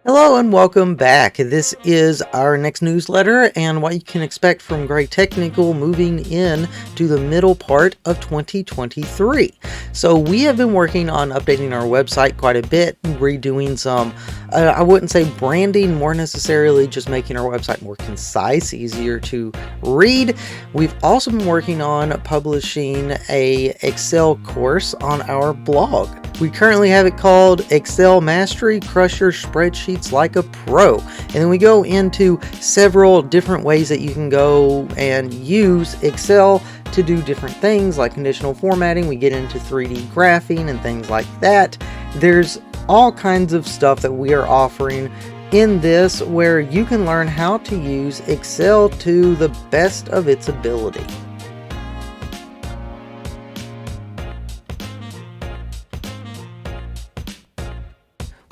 Hello and welcome back. This is our next newsletter and what you can expect from Gray Technical moving in to the middle part of 2023. So we have been working on updating our website quite a bit, redoing some, I wouldn't say branding, more necessarily just making our website more concise, easier to read. We've also been working on publishing a Excel course on our blog. We currently have it called Excel Mastery, Crush Your Spreadsheets Like a Pro. And then we go into several different ways that you can go and use Excel to do different things like conditional formatting. We get into 3D graphing and things like that. There's all kinds of stuff that we are offering in this where you can learn how to use Excel to the best of its ability.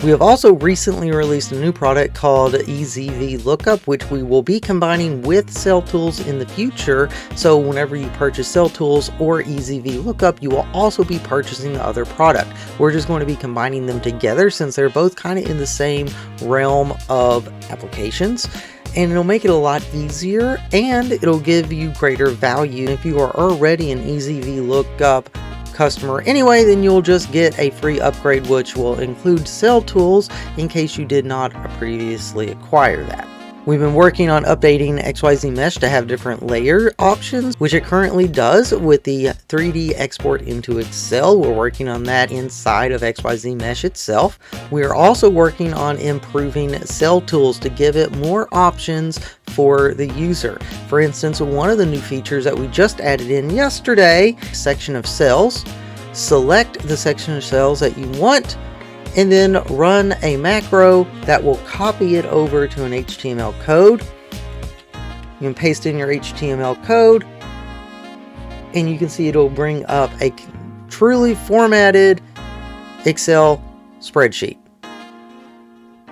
We have also recently released a new product called EZV Lookup, which we will be combining with Cell Tools in the future. So whenever you purchase Cell Tools or EZV Lookup, you will also be purchasing the other product. We're just going to be combining them together since they're both kind of in the same realm of applications. And it'll make it a lot easier and it'll give you greater value. If you are already an EZV Lookup customer anyway, then you'll just get a free upgrade which will include Cell Tools in case you did not previously acquire that. We've been working on updating XYZ Mesh to have different layer options, which it currently does with the 3D export into Excel. We're working on that inside of XYZ Mesh itself. We are also working on improving Cell Tools to give it more options for the user. For instance, one of the new features that we just added in yesterday, section of cells. Select the section of cells that you want, and then run a macro that will copy it over to an HTML code. You can paste in your HTML code, and you can see it'll bring up a truly formatted Excel spreadsheet.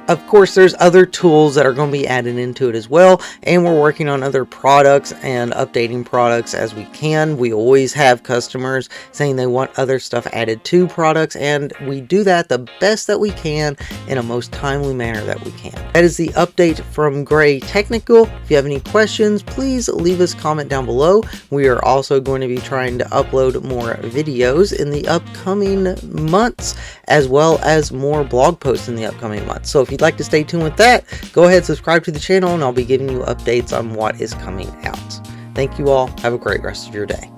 Of course, there's other tools that are going to be added into it as well, and we're working on other products and updating products as we can. We always have customers saying they want other stuff added to products, and we do that the best that we can in a most timely manner that we can. That is the update from Gray Technical. If you have any questions, please leave us a comment down below. We are also going to be trying to upload more videos in the upcoming months, as well as more blog posts in the upcoming months. So if you'd like to stay tuned with that, go ahead, subscribe to the channel, and I'll be giving you updates on what is coming out. Thank you all. Have a great rest of your day.